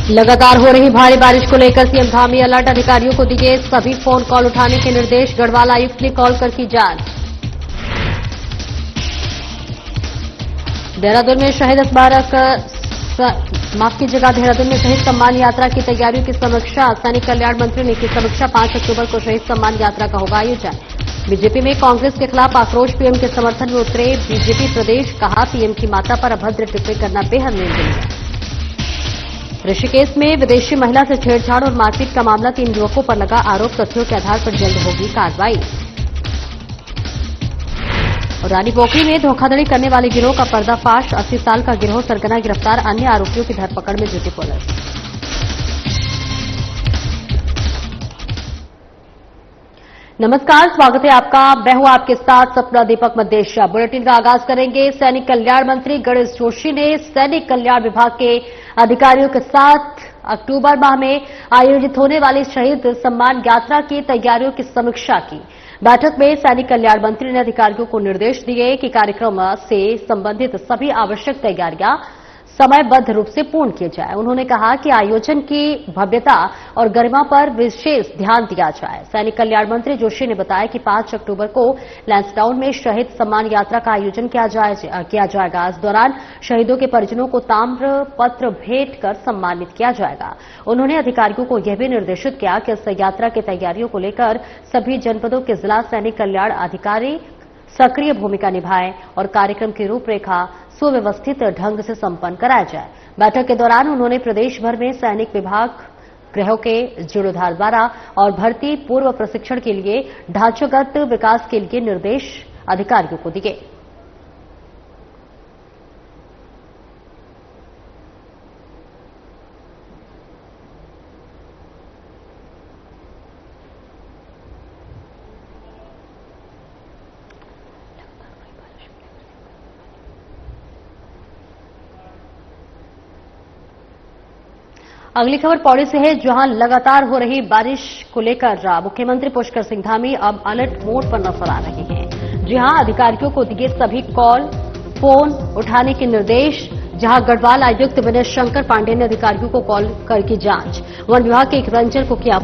लगातार हो रही भारी बारिश को लेकर सीएम धामी अलर्ट, अधिकारियों को दिए सभी फोन कॉल उठाने के निर्देश, गढ़वाल आयुक्त ने कॉल कर की जांच। देहरादून में शहीद स्मारक देहरादून में शहीद सम्मान यात्रा की तैयारियों की समीक्षा, सैनिक कल्याण मंत्री ने की समीक्षा। 5 अक्टूबर को शहीद सम्मान यात्रा का होगा आयोजन। बीजेपी में कांग्रेस के खिलाफ आक्रोश, पीएम के समर्थन में उतरे बीजेपी प्रदेश, कहा पीएम की माता पर अभद्र टिप्पणी करना बेहद निंदनीय। ऋषिकेश में विदेशी महिला से छेड़छाड़ और मारपीट का मामला, 3 युवकों पर लगा आरोप, तथ्यों के आधार पर जल्द होगी कार्रवाई। और रानीपोखरी में धोखाधड़ी करने वाले गिरोह का पर्दाफाश, 80 साल का गिरोह सरगना गिरफ्तार, अन्य आरोपियों की धरपकड़ में जुटी पुलिस। नमस्कार, स्वागत है आपका। मैं हूं आपके साथ सपना दीपक मदेशिया। बुलेटिन का आगाज करेंगे। सैनिक कल्याण मंत्री गणेश जोशी ने सैनिक कल्याण विभाग के अधिकारियों के साथ अक्टूबर माह में आयोजित होने वाली शहीद सम्मान यात्रा की तैयारियों की समीक्षा की। बैठक में सैनिक कल्याण मंत्री ने अधिकारियों को निर्देश दिए कि कार्यक्रम से संबंधित सभी आवश्यक तैयारियां समयबद्ध रूप से पूर्ण किए जाए। उन्होंने कहा कि आयोजन की भव्यता और गरिमा पर विशेष ध्यान दिया जाए। सैनिक कल्याण मंत्री जोशी ने बताया कि 5 अक्टूबर को लैंसडाउन में शहीद सम्मान यात्रा का आयोजन किया जाएगा। इस दौरान शहीदों के परिजनों को ताम्र पत्र भेंट कर सम्मानित किया जाएगा। उन्होंने अधिकारियों को यह भी निर्देशित किया कि इस यात्रा की तैयारियों को लेकर सभी जनपदों के जिला सैनिक कल्याण अधिकारी सक्रिय भूमिका निभाएं और कार्यक्रम की रूपरेखा सुव्यवस्थित ढंग से संपन्न कराया जाए। बैठक के दौरान उन्होंने प्रदेश भर में सैनिक विभाग गृहों के जीर्णोद्धार द्वारा और भर्ती पूर्व प्रशिक्षण के लिए ढांचागत विकास के लिए निर्देश अधिकारियों को दिए। अगली खबर पौड़ी से है, जहां लगातार हो रही बारिश को लेकर मुख्यमंत्री पुष्कर सिंह धामी अब अलर्ट मोड पर नजर आ रहे हैं। जी हां, अधिकारियों को दिए सभी कॉल फोन उठाने के निर्देश। जहां गढ़वाल आयुक्त विनय शंकर पांडेय ने अधिकारियों को कॉल कर की जांच। वन विभाग के एक रेंजर को किया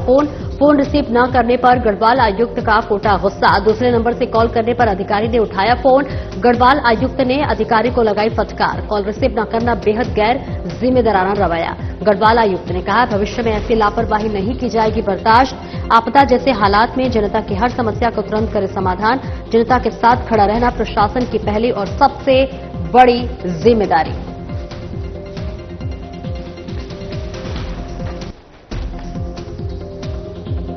फोन रिसीव न करने पर गढ़वाल आयुक्त का फूटा गुस्सा। दूसरे नंबर से कॉल करने पर अधिकारी ने उठाया फोन। गढ़वाल आयुक्त ने अधिकारी को लगाई फटकार। कॉल रिसीव न करना बेहद गैर जिम्मेदाराना रवैया। गढ़वाल आयुक्त ने कहा भविष्य में ऐसी लापरवाही नहीं की जाएगी बर्दाश्त। आपदा जैसे हालात में जनता की हर समस्या को तुरंत करे समाधान। जनता के साथ खड़ा रहना प्रशासन की पहली और सबसे बड़ी जिम्मेदारी।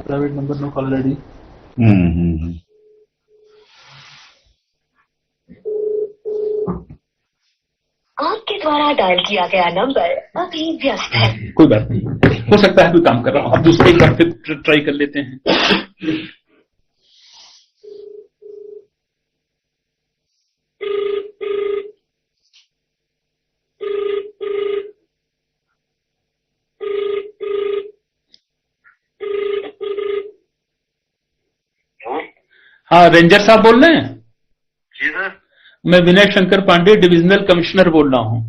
Private number no call ready. आपके द्वारा डायल किया गया नंबर अभी व्यस्त है। कोई बात नहीं, हो सकता है कोई काम कर रहा हूं। अब दूसरे एक बार फिर ट्राई कर लेते हैं। हाँ, रेंजर साहब बोल रहे हैं? जी सर। मैं विनय शंकर पांडे, डिविजनल कमिश्नर बोल रहा हूँ,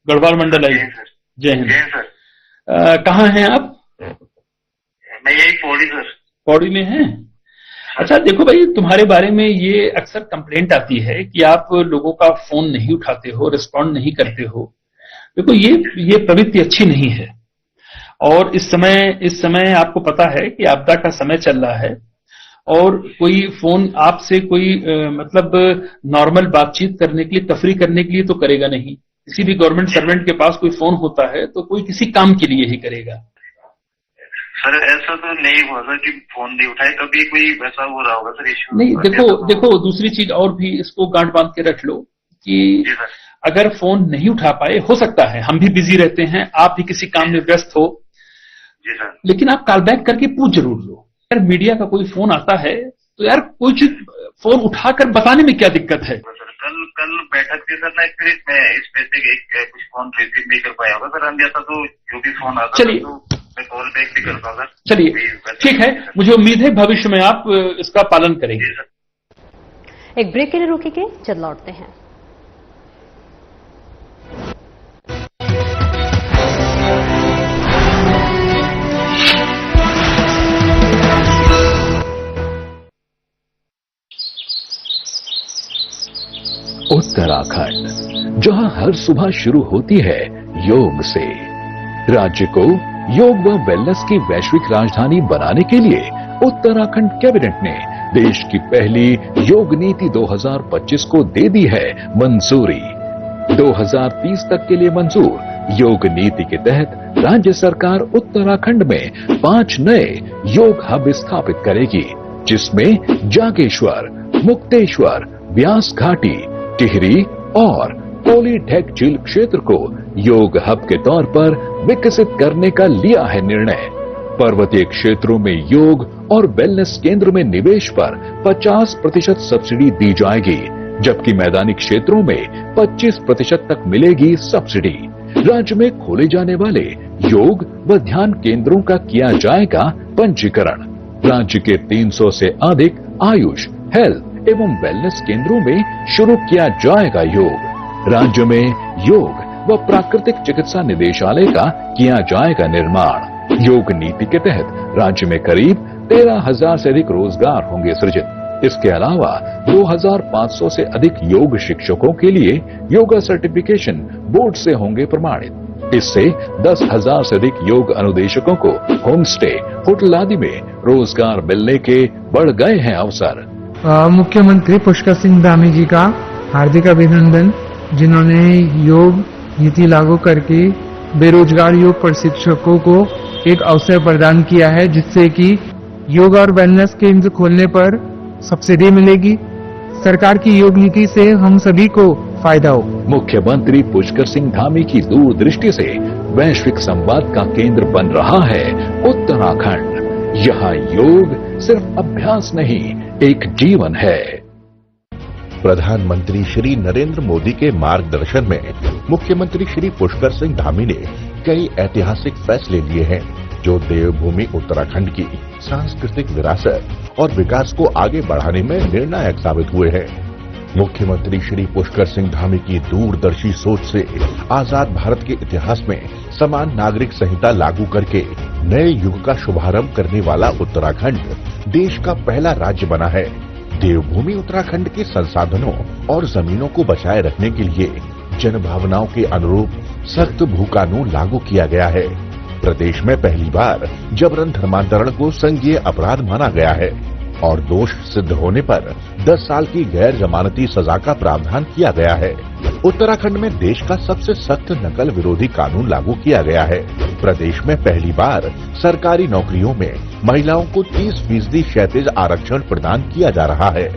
गढ़वाल मंडल आयुक्त। जय हिंद। जय सर। कहाँ हैं आप? मैं यही पौड़ी सर। पौड़ी में हैं? अच्छा, देखो भाई, तुम्हारे बारे में ये अक्सर कंप्लेंट आती है कि आप लोगों का फोन नहीं उठाते हो, रिस्पॉन्ड नहीं करते हो। देखो, ये प्रवृत्ति अच्छी नहीं है। और इस समय आपको पता है कि आपदा का समय चल रहा है और कोई फोन आपसे कोई मतलब नॉर्मल बातचीत करने के लिए, तफरी करने के लिए तो करेगा नहीं। किसी भी गवर्नमेंट सर्वेंट के पास कोई फोन होता है तो कोई किसी काम के लिए ही करेगा। सर ऐसा तो नहीं हुआ सर कि फोन नहीं उठाए, कभी कोई वैसा हो रहा होगा सर इश्यू। नहीं, देखो दूसरी चीज और भी इसको गांठ बांध के रख लो कि अगर फोन नहीं उठा पाए, हो सकता है हम भी बिजी रहते हैं, आप भी किसी काम में व्यस्त हो, जी सर, लेकिन आप कॉल बैक करके पूछ जरूर लो। यार, मीडिया का कोई फोन आता है तो यार कोई चीज फोन उठाकर बताने में क्या दिक्कत है? कल बैठक थी सर, मैं इस पे से कुछ फोन रिसीव नहीं कर पाया होगा सर, अन्य था तो जो भी फोन आता चलिए तो मैं कॉल बैक भी करता सर। चलिए ठीक है, मुझे उम्मीद है भविष्य में आप इसका पालन करेंगे। एक ब्रेक के लिए रुकेंगे, जल्द लौटते हैं। उत्तराखंड, जहां हर सुबह शुरू होती है योग से। राज्य को योग व वेलनेस की वैश्विक राजधानी बनाने के लिए उत्तराखंड कैबिनेट ने देश की पहली योग नीति 2025 को दे दी है मंजूरी। 2030 तक के लिए मंजूर योग नीति के तहत राज्य सरकार उत्तराखंड में 5 नए योग हब स्थापित करेगी, जिसमें जागेश्वर, मुक्तेश्वर, व्यास घाटी, टिहरी और कोलीढेक झील क्षेत्र को योग हब के तौर पर विकसित करने का लिया है निर्णय। पर्वतीय क्षेत्रों में योग और वेलनेस केंद्र में निवेश पर 50% सब्सिडी दी जाएगी, जबकि मैदानी क्षेत्रों में 25% तक मिलेगी सब्सिडी। राज्य में खोले जाने वाले योग व ध्यान केंद्रों का किया जाएगा पंजीकरण। राज्य के 300 से अधिक आयुष, हेल्थ एवं वेलनेस केंद्रों में शुरू किया जाएगा योग। राज्य में योग व प्राकृतिक चिकित्सा निदेशालय का किया जाएगा निर्माण। योग नीति के तहत राज्य में करीब 13,000 से अधिक रोजगार होंगे सृजित। इसके अलावा 2,500 से अधिक योग शिक्षकों के लिए योगा सर्टिफिकेशन बोर्ड से होंगे प्रमाणित। इससे 10,000 से अधिक योग अनुदेशकों को होम स्टे, होटल आदि में रोजगार मिलने के बढ़ गए हैं अवसर। मुख्यमंत्री पुष्कर सिंह धामी जी का हार्दिक अभिनंदन, जिन्होंने योग नीति लागू करके बेरोजगार योग प्रशिक्षकों को एक अवसर प्रदान किया है, जिससे कि योग और वेलनेस केंद्र खोलने पर सब्सिडी मिलेगी। सरकार की योग नीति से हम सभी को फायदा हो। मुख्यमंत्री पुष्कर सिंह धामी की दूरदृष्टि से वैश्विक संवाद का केंद्र बन रहा है उत्तराखंड। यहाँ योग सिर्फ अभ्यास नहीं, एक जीवन है। प्रधानमंत्री श्री नरेंद्र मोदी के मार्गदर्शन में मुख्यमंत्री श्री पुष्कर सिंह धामी ने कई ऐतिहासिक फैसले लिए हैं, जो देवभूमि उत्तराखंड की सांस्कृतिक विरासत और विकास को आगे बढ़ाने में निर्णायक साबित हुए हैं। मुख्यमंत्री श्री पुष्कर सिंह धामी की दूरदर्शी सोच से आजाद भारत के इतिहास में समान नागरिक संहिता लागू करके नए युग का शुभारंभ करने वाला उत्तराखंड देश का पहला राज्य बना है। देवभूमि उत्तराखंड के संसाधनों और जमीनों को बचाए रखने के लिए जनभावनाओं के अनुरूप सख्त भू कानून लागू किया गया है। प्रदेश में पहली बार जबरन धर्मांतरण को संज्ञेय अपराध माना गया है और दोष सिद्ध होने पर 10 साल की गैर जमानती सजा का प्रावधान किया गया है। उत्तराखंड में देश का सबसे सख्त नकल विरोधी कानून लागू किया गया है। प्रदेश में पहली बार सरकारी नौकरियों में महिलाओं को 30% क्षैतिज आरक्षण प्रदान किया जा रहा है।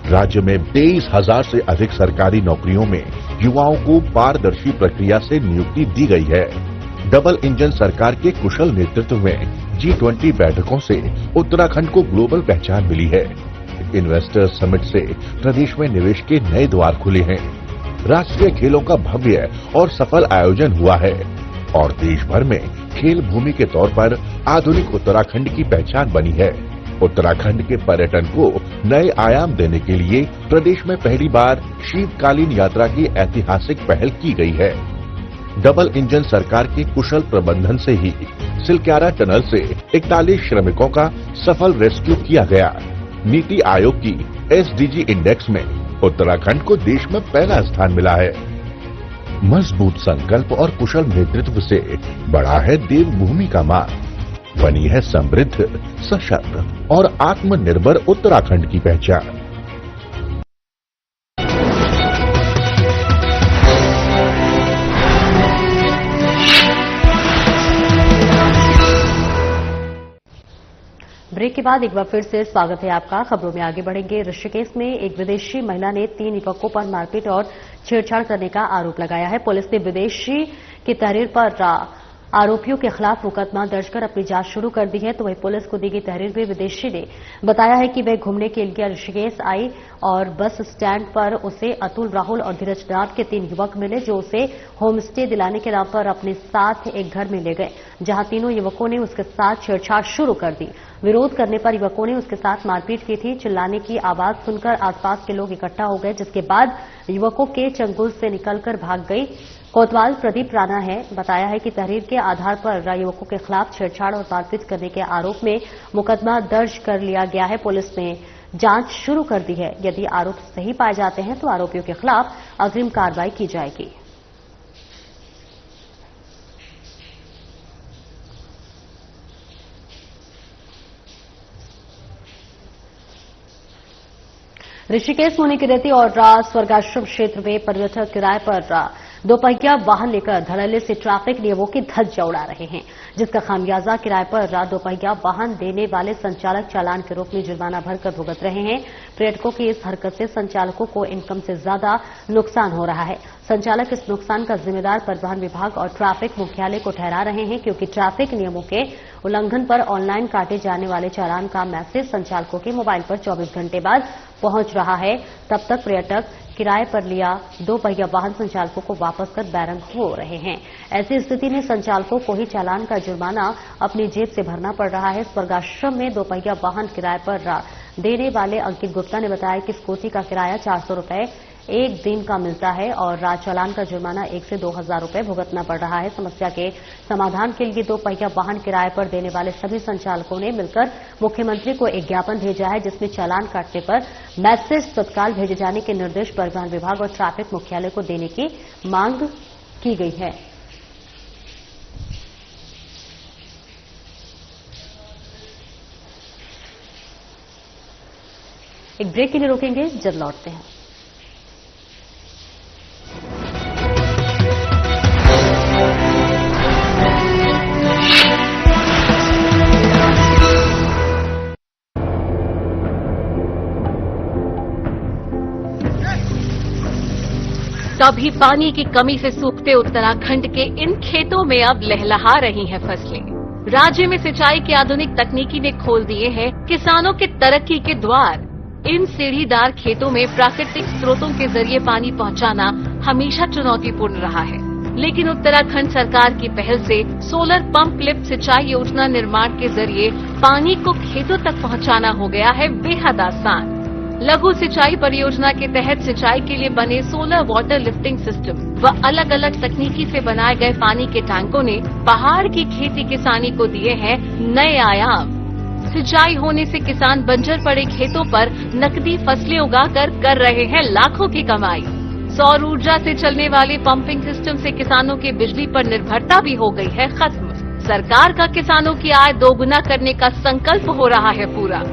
राज्य में 23,000 से अधिक सरकारी नौकरियों में युवाओं को पारदर्शी प्रक्रिया से नियुक्ति दी गई है। डबल इंजन सरकार के कुशल नेतृत्व में G20 बैठकों से उत्तराखंड को ग्लोबल पहचान मिली है। इन्वेस्टर्स समिट से प्रदेश में निवेश के नए द्वार खुले हैं। राष्ट्रीय खेलों का भव्य और सफल आयोजन हुआ है और देश भर में खेल भूमि के तौर पर आधुनिक उत्तराखंड की पहचान बनी है। उत्तराखंड के पर्यटन को नए आयाम देने के लिए प्रदेश में पहली बार शीतकालीन यात्रा की ऐतिहासिक पहल की गई है। डबल इंजन सरकार के कुशल प्रबंधन से ही सिलक्यारा टनल से 41 श्रमिकों का सफल रेस्क्यू किया गया। नीति आयोग की SDG इंडेक्स में उत्तराखंड को देश में पहला स्थान मिला है। मजबूत संकल्प और कुशल नेतृत्व से बढ़ा है देवभूमि का मान, बनी है समृद्ध, सशक्त और आत्मनिर्भर उत्तराखंड की पहचान। ब्रेक के बाद एक बार फिर से स्वागत है आपका। खबरों में आगे बढ़ेंगे। ऋषिकेश में एक विदेशी महिला ने 3 युवकों पर मारपीट और छेड़छाड़ करने का आरोप लगाया है। पुलिस ने विदेशी की तहरीर पर आरोपियों के खिलाफ मुकदमा दर्ज कर अपनी जांच शुरू कर दी है। तो वही पुलिस को दी गई तहरीर में विदेशी ने बताया है कि वह घूमने के लिए ऋषिकेश आई और बस स्टैंड पर उसे अतुल, राहुल और धीरज नाथ के 3 युवक मिले, जो उसे होम स्टे दिलाने के नाम पर अपने साथ एक घर में ले गए, जहां तीनों युवकों ने उसके साथ छेड़छाड़ शुरू कर दी। विरोध करने पर युवकों ने उसके साथ मारपीट की थी। चिल्लाने की आवाज सुनकर आसपास के लोग इकट्ठा हो गए, जिसके बाद युवकों के चंगुल से निकलकर भाग गई। कोतवाल प्रदीप राणा है बताया है कि तहरीर के आधार पर युवकों के खिलाफ छेड़छाड़ और मारपीट करने के आरोप में मुकदमा दर्ज कर लिया गया है। पुलिस ने जांच शुरू कर दी है। यदि आरोप सही पाए जाते हैं तो आरोपियों के खिलाफ अग्रिम कार्रवाई की जाएगी। ऋषिकेश मुनिकीरेती और स्वर्गाश्रम क्षेत्र में पर्यटक किराए पर दोपहिया वाहन लेकर धड़ल्ले से ट्रैफिक नियमों की धज्जियां उड़ा रहे हैं, जिसका खामियाजा किराए पर दोपहिया वाहन देने वाले संचालक चालान के रूप में जुर्माना भरकर भुगत रहे हैं। पर्यटकों की इस हरकत से संचालकों को इनकम से ज्यादा नुकसान हो रहा है। संचालक इस नुकसान का जिम्मेदार परिवहन विभाग और ट्रैफिक मुख्यालय को ठहरा रहे हैं, क्योंकि ट्रैफिक नियमों के उल्लंघन पर ऑनलाइन काटे जाने वाले चालान का मैसेज संचालकों के मोबाइल पर 24 घंटे बाद पहुंच रहा है। तब तक पर्यटक किराए पर लिया दोपहिया वाहन संचालकों को वापस कर बैरंग हो रहे हैं। ऐसी स्थिति में संचालकों को ही चालान का जुर्माना अपनी जेब से भरना पड़ रहा है। स्वर्गाश्रम में दोपहिया वाहन किराए पर देने वाले अंकित गुप्ता ने बताया कि स्कूटी का किराया 400 रुपए एक दिन का मिलता है और चालान का जुर्माना 1 से 2,000 रुपए भुगतना पड़ रहा है। समस्या के समाधान के लिए दोपहिया वाहन किराए पर देने वाले सभी संचालकों ने मिलकर मुख्यमंत्री को एक ज्ञापन भेजा है, जिसमें चालान काटने पर मैसेज तत्काल भेजे जाने के निर्देश परिवहन विभाग और ट्रैफिक मुख्यालय को देने की मांग की गई है। एक ब्रेक के लिए रोकेंगे, जल्द लौटते हैं। कभी पानी की कमी से सूखते उत्तराखंड के इन खेतों में अब लहलहा रही हैं फसलें। राज्य में सिंचाई की आधुनिक तकनीकी ने खोल दिए हैं किसानों के तरक्की के द्वार। इन सीढ़ीदार खेतों में प्राकृतिक स्रोतों के जरिए पानी पहुंचाना हमेशा चुनौतीपूर्ण रहा है, लेकिन उत्तराखंड सरकार की पहल से सोलर पंप लिफ्ट सिंचाई योजना निर्माण के जरिए पानी को खेतों तक पहुंचाना हो गया है बेहद आसान। लघु सिंचाई परियोजना के तहत सिंचाई के लिए बने सोलर वाटर लिफ्टिंग सिस्टम व अलग अलग तकनीकी से बनाए गए पानी के टैंकों ने पहाड़ की खेती किसानी को दिए हैं नए आयाम। सिंचाई होने से किसान बंजर पड़े खेतों पर नकदी फसलें उगाकर कर रहे हैं लाखों की कमाई। सौर ऊर्जा से चलने वाले पंपिंग सिस्टम से किसानों की बिजली पर निर्भरता भी हो गई है खत्म। सरकार का किसानों की आय दोगुना करने का संकल्प हो रहा है पूरा।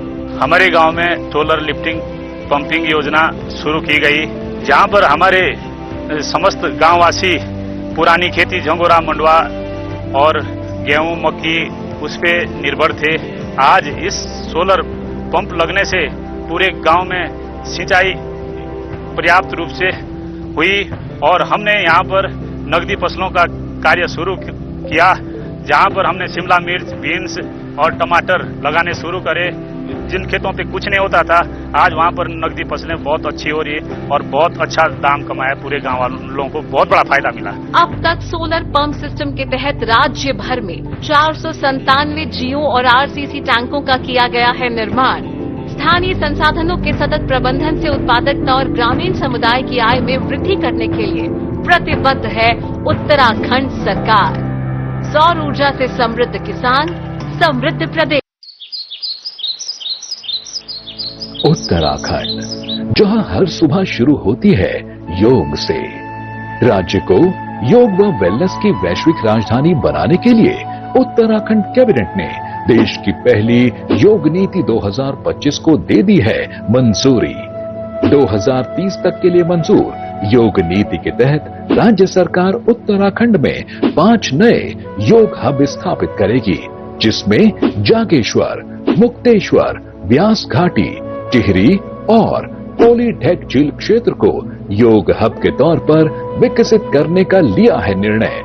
हमारे गांव में सोलर लिफ्टिंग पंपिंग योजना शुरू की गई, जहां पर हमारे समस्त गांववासी पुरानी खेती झंगोरा मंडवा और गेहूं मक्की उस पे निर्भर थे। आज इस सोलर पंप लगने से पूरे गांव में सिंचाई पर्याप्त रूप से हुई और हमने यहां पर नकदी फसलों का कार्य शुरू किया, जहां पर हमने शिमला मिर्च, बीन्स और टमाटर लगाने शुरू करे। जिन खेतों पे कुछ नहीं होता था, आज वहां पर नकदी फसलें बहुत अच्छी हो रही है और बहुत अच्छा दाम कमाया। पूरे गांव वालों को बहुत बड़ा फायदा मिला। अब तक सोलर पंप सिस्टम के तहत राज्य भर में 497 जियो और आरसीसी टैंकों का किया गया है निर्माण। स्थानीय संसाधनों के सतत प्रबंधन से उत्पादकता और ग्रामीण समुदाय की आय में वृद्धि करने के लिए प्रतिबद्ध है उत्तराखंड सरकार। सौर ऊर्जा से समृद्ध किसान, समृद्ध प्रदेश। उत्तराखंड, जहां हर सुबह शुरू होती है योग से। राज्य को योग व वेलनेस की वैश्विक राजधानी बनाने के लिए उत्तराखंड कैबिनेट ने देश की पहली योग नीति 2025 को दे दी है मंजूरी। 2030 तक के लिए मंजूर योग नीति के तहत राज्य सरकार उत्तराखंड में 5 नए योग हब स्थापित करेगी, जिसमें जागेश्वर, मुक्तेश्वर, व्यास घाटी, टिहरी और पोलीढेक झील क्षेत्र को योग हब के तौर पर विकसित करने का लिया है निर्णय।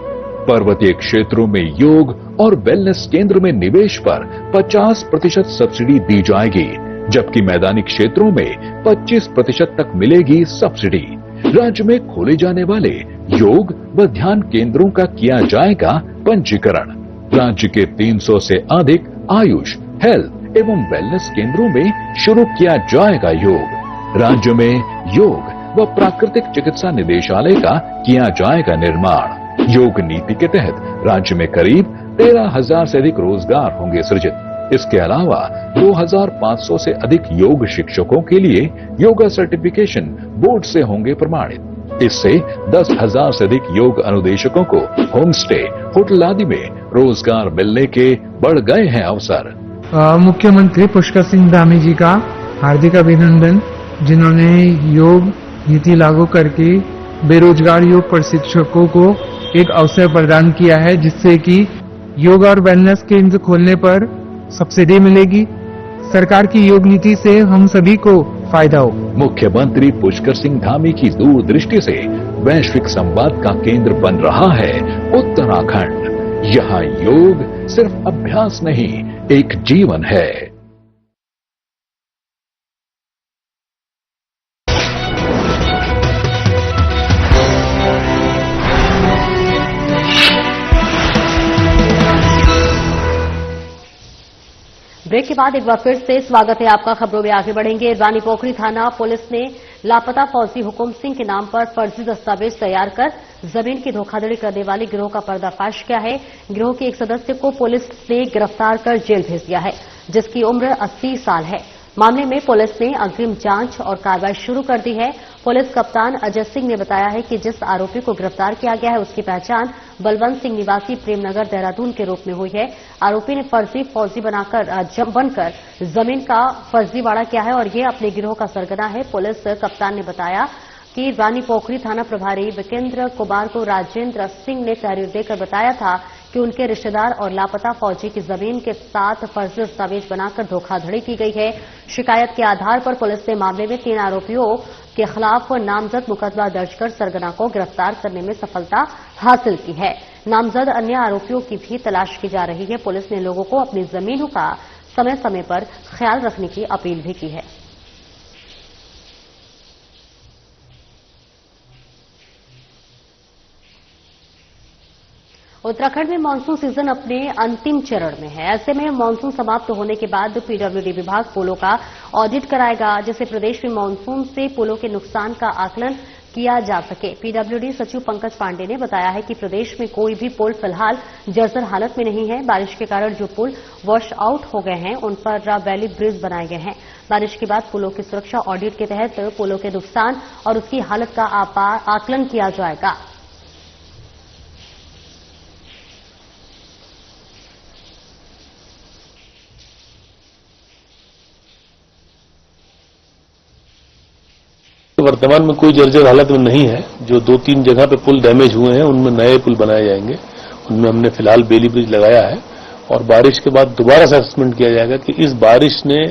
पर्वतीय क्षेत्रों में योग और वेलनेस केंद्र में निवेश पर 50% सब्सिडी दी जाएगी, जबकि मैदानी क्षेत्रों में 25% तक मिलेगी सब्सिडी। राज्य में खोले जाने वाले योग व ध्यान केंद्रों का किया जाएगा पंजीकरण। राज्य के 300 से अधिक आयुष, हेल्थ एवं वेलनेस केंद्रों में शुरू किया जाएगा योग। राज्य में योग व प्राकृतिक चिकित्सा निदेशालय का किया जाएगा निर्माण। योग नीति के तहत राज्य में करीब 13,000 से अधिक रोजगार होंगे सृजित। इसके अलावा 2500 से अधिक योग शिक्षकों के लिए योगा सर्टिफिकेशन बोर्ड से होंगे प्रमाणित। इससे 10,000 से अधिक योग अनुदेशकों को होम स्टे, होटल आदि में रोजगार मिलने के बढ़ गए हैं अवसर। मुख्यमंत्री पुष्कर सिंह धामी जी का हार्दिक अभिनंदन, जिन्होंने योग नीति लागू करके बेरोजगार योग प्रशिक्षकों को एक अवसर प्रदान किया है, जिससे कि योग और वेलनेस केंद्र खोलने पर सब्सिडी मिलेगी। सरकार की योग नीति से हम सभी को फायदा हो। मुख्यमंत्री पुष्कर सिंह धामी की दूरदृष्टि से वैश्विक संवाद का केंद्र बन रहा है उत्तराखंड। यहाँ योग सिर्फ अभ्यास नहीं, एक जीवन है। ब्रेक के बाद एक बार फिर से स्वागत है आपका। खबरों में आगे बढ़ेंगे। रानी पोखरी थाना पुलिस ने लापता फौजी हुकुम सिंह के नाम पर फर्जी दस्तावेज तैयार कर जमीन की धोखाधड़ी करने वाले गिरोह का पर्दाफाश किया है। गिरोह के एक सदस्य को पुलिस ने गिरफ्तार कर जेल भेज दिया है, जिसकी उम्र 80 साल है। मामले में पुलिस ने अग्रिम जांच और कार्रवाई शुरू कर दी है। पुलिस कप्तान अजय सिंह ने बताया है कि जिस आरोपी को गिरफ्तार किया गया है उसकी पहचान बलवंत सिंह निवासी प्रेमनगर देहरादून के रूप में हुई है। आरोपी ने फर्जी फौजी बनकर जमीन का फर्जीवाड़ा किया है और ये अपने गिरोह का सरगना है। पुलिस कप्तान ने बताया कि रानी पोखरी थाना प्रभारी विकेंद्र कुमार को राजेंद्र सिंह ने तहरीर देकर बताया था कि उनके रिश्तेदार और लापता फौजी की जमीन के साथ फर्जी दस्तावेज बनाकर धोखाधड़ी की गई है। शिकायत के आधार पर पुलिस ने मामले में 3 आरोपियों के खिलाफ नामजद मुकदमा दर्ज कर सरगना को गिरफ्तार करने में सफलता हासिल की है। नामजद अन्य आरोपियों की भी तलाश की जा रही है। पुलिस ने लोगों को अपनी जमीनों का समय समय पर ख्याल रखने की अपील भी की है। उत्तराखंड में मानसून सीजन अपने अंतिम चरण में है। ऐसे में मानसून समाप्त होने के बाद पीडब्ल्यूडी विभाग पुलों का ऑडिट कराएगा, जिससे प्रदेश में मानसून से पुलों के नुकसान का आकलन किया जा सके। पीडब्ल्यूडी सचिव पंकज पांडे ने बताया है कि प्रदेश में कोई भी पुल फिलहाल जर्जर हालत में नहीं है। बारिश के कारण जो पुल वॉश आउट हो गए हैं उन पर वैली ब्रिज बनाए गए हैं। बारिश के बाद पुलों की सुरक्षा ऑडिट के तहत पुलों के नुकसान और उसकी हालत का आकलन किया जाएगा। वर्तमान में कोई जर्जर हालत में नहीं है। जो 2-3 जगह पे पुल डैमेज हुए हैं उनमें नए पुल बनाए जाएंगे। उनमें हमने फिलहाल बेली ब्रिज लगाया है और बारिश के बाद दोबारा से असेसमेंट किया जाएगा कि इस बारिश ने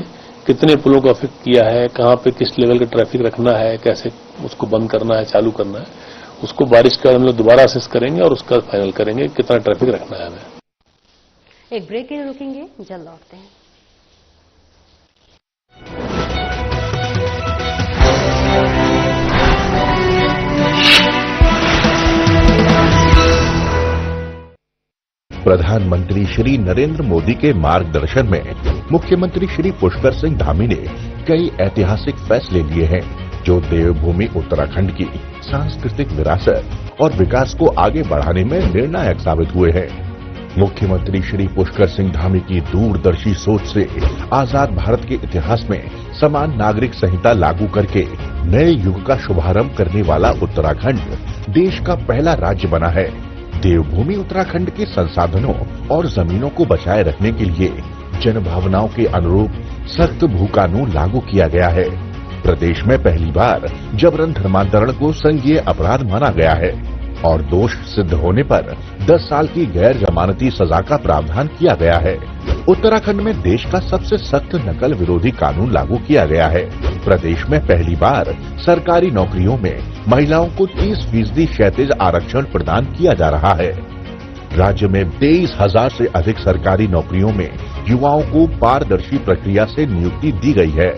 कितने पुलों को अफेक्ट किया है, कहां पे किस लेवल का ट्रैफिक रखना है, कैसे उसको बंद करना है, चालू करना है। उसको बारिश के बाद हम लोग दोबारा असेस करेंगे और उसका फाइनल करेंगे कितना ट्रैफिक रखना है हमें। एक ब्रेक के लिए रुकेंगे, जल्द लौटते हैं। प्रधानमंत्री श्री नरेंद्र मोदी के मार्गदर्शन में मुख्यमंत्री श्री पुष्कर सिंह धामी ने कई ऐतिहासिक फैसले लिए हैं, जो देवभूमि उत्तराखंड की सांस्कृतिक विरासत और विकास को आगे बढ़ाने में निर्णायक साबित हुए हैं। मुख्यमंत्री श्री पुष्कर सिंह धामी की दूरदर्शी सोच से आजाद भारत के इतिहास में समान नागरिक संहिता लागू करके नए युग का शुभारंभ करने वाला उत्तराखंड देश का पहला राज्य बना है। देवभूमि उत्तराखंड के संसाधनों और जमीनों को बचाए रखने के लिए जनभावनाओं के अनुरूप सख्त भू कानून लागू किया गया है। प्रदेश में पहली बार जबरन धर्मांतरण को संज्ञेय अपराध माना गया है और दोष सिद्ध होने पर 10 साल की गैर जमानती सजा का प्रावधान किया गया है। उत्तराखंड में देश का सबसे सख्त नकल विरोधी कानून लागू किया गया है। प्रदेश में पहली बार सरकारी नौकरियों में महिलाओं को 30% क्षैतिज आरक्षण प्रदान किया जा रहा है। राज्य में 23,000 से अधिक सरकारी नौकरियों में युवाओं को पारदर्शी प्रक्रिया से नियुक्ति दी गई है।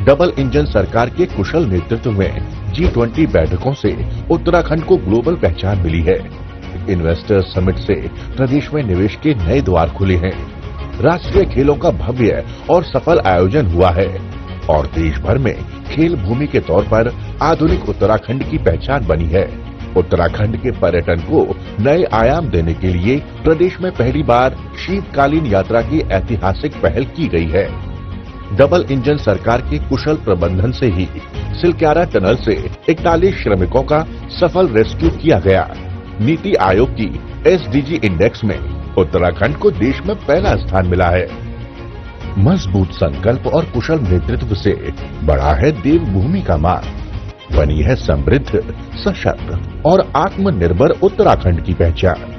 डबल इंजन सरकार के कुशल नेतृत्व में G20 बैठकों से उत्तराखंड को ग्लोबल पहचान मिली है। इन्वेस्टर्स समिट से प्रदेश में निवेश के नए द्वार खुले हैं। राष्ट्रीय खेलों का भव्य और सफल आयोजन हुआ है और देश भर में खेल भूमि के तौर पर आधुनिक उत्तराखंड की पहचान बनी है। उत्तराखंड के पर्यटन को नए आयाम देने के लिए प्रदेश में पहली बार शीतकालीन यात्रा की ऐतिहासिक पहल की गई है। डबल इंजन सरकार के कुशल प्रबंधन से ही सिलक्यारा टनल से 41 श्रमिकों का सफल रेस्क्यू किया गया। नीति आयोग की SDG इंडेक्स में उत्तराखंड को देश में पहला स्थान मिला है। मजबूत संकल्प और कुशल नेतृत्व से बढ़ा है देवभूमि का मान, बनी है समृद्ध, सशक्त और आत्मनिर्भर उत्तराखंड की पहचान।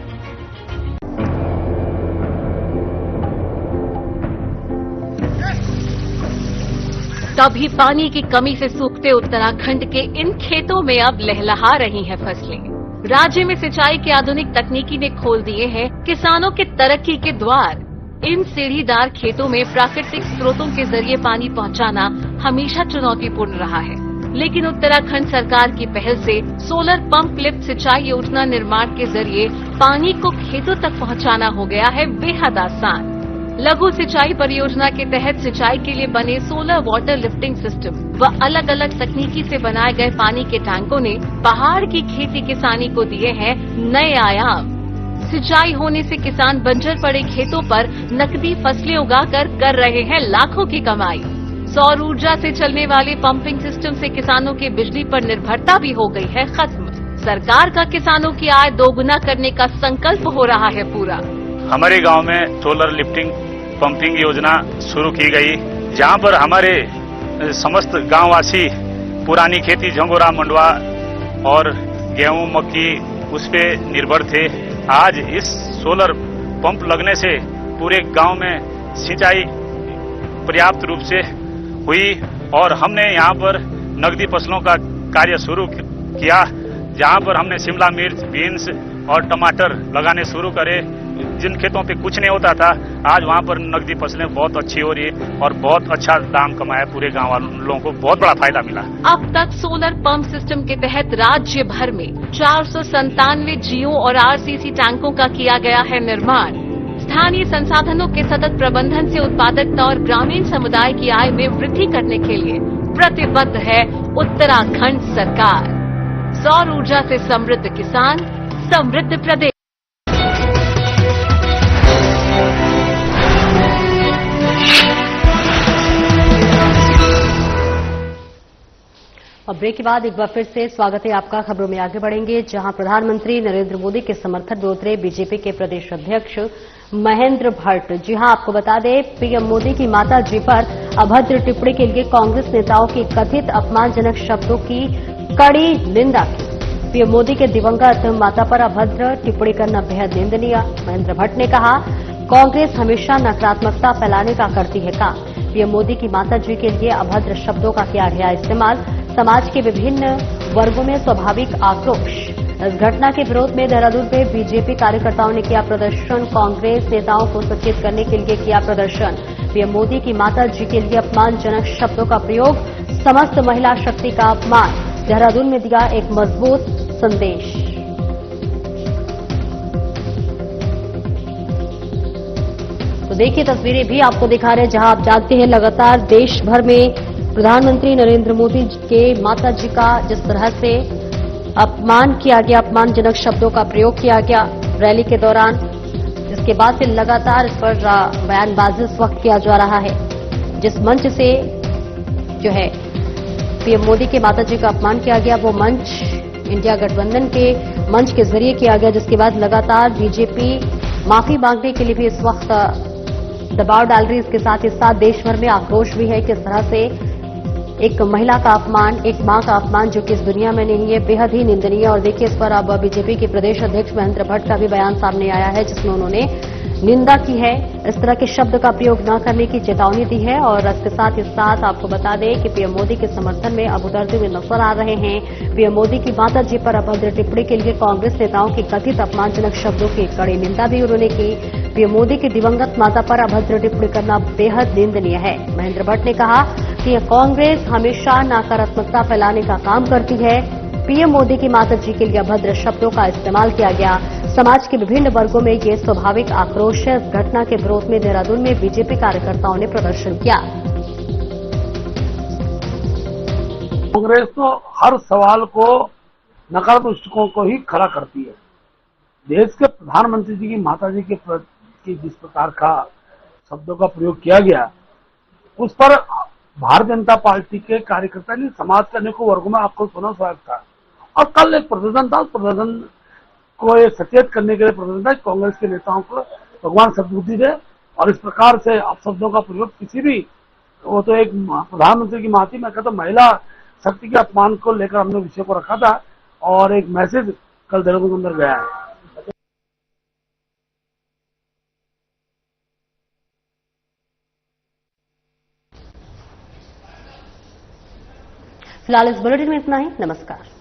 कभी पानी की कमी से सूखते उत्तराखंड के इन खेतों में अब लहलहा रही हैं फसलें। राज्य में सिंचाई की आधुनिक तकनीकी ने खोल दिए हैं किसानों के तरक्की के द्वार। इन सीढ़ीदार खेतों में प्राकृतिक स्रोतों के जरिए पानी पहुंचाना हमेशा चुनौतीपूर्ण रहा है, लेकिन उत्तराखंड सरकार की पहल से सोलर पंप लिफ्ट सिंचाई योजना निर्माण के जरिए पानी को खेतों तक पहुंचाना हो गया है बेहद आसान। लघु सिंचाई परियोजना के तहत सिंचाई के लिए बने सोलर वाटर लिफ्टिंग सिस्टम व अलग अलग तकनीकी से बनाए गए पानी के टैंकों ने पहाड़ की खेती किसानी को दिए हैं नए आयाम। सिंचाई होने से किसान बंजर पड़े खेतों पर नकदी फसलें उगाकर कर रहे हैं लाखों की कमाई। सौर ऊर्जा से चलने वाले पंपिंग सिस्टम से किसानों की बिजली पर निर्भरता भी हो गई है खत्म। सरकार का किसानों की आय दोगुना करने का संकल्प हो रहा है पूरा। हमारे गांव में सोलर लिफ्टिंग पंपिंग योजना शुरू की गई, जहां पर हमारे समस्त गांववासी पुरानी खेती झंगोरा मंडवा और गेहूं मक्की उस पे निर्भर थे। आज इस सोलर पंप लगने से पूरे गांव में सिंचाई पर्याप्त रूप से हुई और हमने यहां पर नकदी फसलों का कार्य शुरू किया, जहां पर हमने शिमला मिर्च, बीन्स और टमाटर लगाने शुरू करे। जिन खेतों पे कुछ नहीं होता था, आज वहां पर नकदी फसलें बहुत अच्छी हो रही है और बहुत अच्छा दाम कमाया। पूरे गांव वालों को बहुत बड़ा फायदा मिला। अब तक सोलर पंप सिस्टम के तहत राज्य भर में 497 जियो और RCC टैंकों का किया गया है निर्माण। स्थानीय संसाधनों के सतत प्रबंधन से उत्पादकता और ग्रामीण समुदाय की आय में वृद्धि करने के लिए प्रतिबद्ध है उत्तराखंड सरकार। सौर ऊर्जा से समृद्ध किसान, समृद्ध प्रदेश। और ब्रेक के बाद एक बार फिर से स्वागत है आपका। खबरों में आगे बढ़ेंगे, जहां प्रधानमंत्री नरेंद्र मोदी के समर्थन में उतरे बीजेपी के प्रदेश अध्यक्ष महेंद्र भट्ट। जी हां, आपको बता दें, पीएम मोदी की माता जी पर अभद्र टिप्पणी के लिए कांग्रेस नेताओं की कथित अपमानजनक शब्दों की कड़ी निंदा की। पीएम मोदी के दिवंगत माता पर अभद्र टिप्पणी करना बेहद निंदनीय। महेंद्र भट्ट ने कहा, कांग्रेस हमेशा नकारात्मकता फैलाने का करती है काम। पीएम मोदी की माता जी के लिए अभद्र शब्दों का किया गया इस्तेमाल। समाज के विभिन्न वर्गों में स्वाभाविक आक्रोश। इस घटना के विरोध में देहरादून में बीजेपी कार्यकर्ताओं ने किया प्रदर्शन। कांग्रेस नेताओं को सचेत करने के लिए किया प्रदर्शन। पीएम मोदी की माता जी के लिए अपमानजनक शब्दों का प्रयोग समस्त महिला शक्ति का अपमान। देहरादून में दिया एक मजबूत संदेश। तो देखिए, तस्वीरें भी आपको दिखा रहे हैं, जहां आप जानते हैं लगातार देश भर में प्रधानमंत्री नरेंद्र मोदी के माता जी का जिस तरह से अपमान किया गया, अपमानजनक शब्दों का प्रयोग किया गया रैली के दौरान, जिसके बाद से लगातार इस पर बयानबाजी इस वक्त किया जा रहा है। जिस मंच से जो है पीएम मोदी के माता जी का अपमान किया गया, वो मंच इंडिया गठबंधन के मंच के जरिए किया गया, जिसके बाद लगातार बीजेपी माफी मांगने के लिए भी इस वक्त दबाव डाल रही है। इसके साथ ही साथ देश भर में आक्रोश भी है। किस तरह से एक महिला का अपमान, एक मां का अपमान जो कि इस दुनिया में नहीं है, बेहद ही निंदनीय। और देखिए, इस पर अब बीजेपी के प्रदेश अध्यक्ष महेंद्र भट्ट का भी बयान सामने आया है, जिसमें उन्होंने निंदा की है, इस तरह के शब्द का प्रयोग न करने की चेतावनी दी है। और इसके साथ ही साथ आपको बता दें कि पीएम मोदी के समर्थन में अब उतरते हुए नजर आ रहे हैं। पीएम मोदी की माता जी पर अभद्र टिप्पणी के लिए कांग्रेस नेताओं की कथित अपमानजनक शब्दों की कड़ी निंदा भी उन्होंने की। पीएम मोदी की दिवंगत माता पर अभद्र टिप्पणी करना बेहद निंदनीय है। महेंद्र भट्ट ने कहा कि कांग्रेस हमेशा नकारात्मकता फैलाने का काम करती है। पीएम मोदी की माता जी के लिए अभद्र शब्दों का इस्तेमाल किया गया। समाज के विभिन्न वर्गों में ये स्वाभाविक आक्रोश है। इस घटना के विरोध में देहरादून में बीजेपी कार्यकर्ताओं ने प्रदर्शन किया। कांग्रेस तो हर सवाल को नकारात्मक दृष्टिकोण को ही खड़ा करती है। देश के प्रधानमंत्री जी की माता जी की जिस प्रकार का शब्दों का प्रयोग किया गया, उस पर भारतीय जनता पार्टी के कार्यकर्ता ने समाज के अनेकों वर्गों में आपको पुनः स्वागत था। और कल एक प्रदर्शन था, उस प्रदर्शन को ये सचेत करने के लिए प्रदर्शन था, कांग्रेस के नेताओं को भगवान सद्बुद्धि दे और इस प्रकार से अपशब्दों का प्रयोग किसी भी, वो तो एक प्रधानमंत्री की माती, मैं कहता महिला शक्ति के अपमान को लेकर हमने विषय को रखा था और एक मैसेज कल देहरादून के अंदर गया है। फिलहाल इस बुलेटिन में इतना ही। नमस्कार।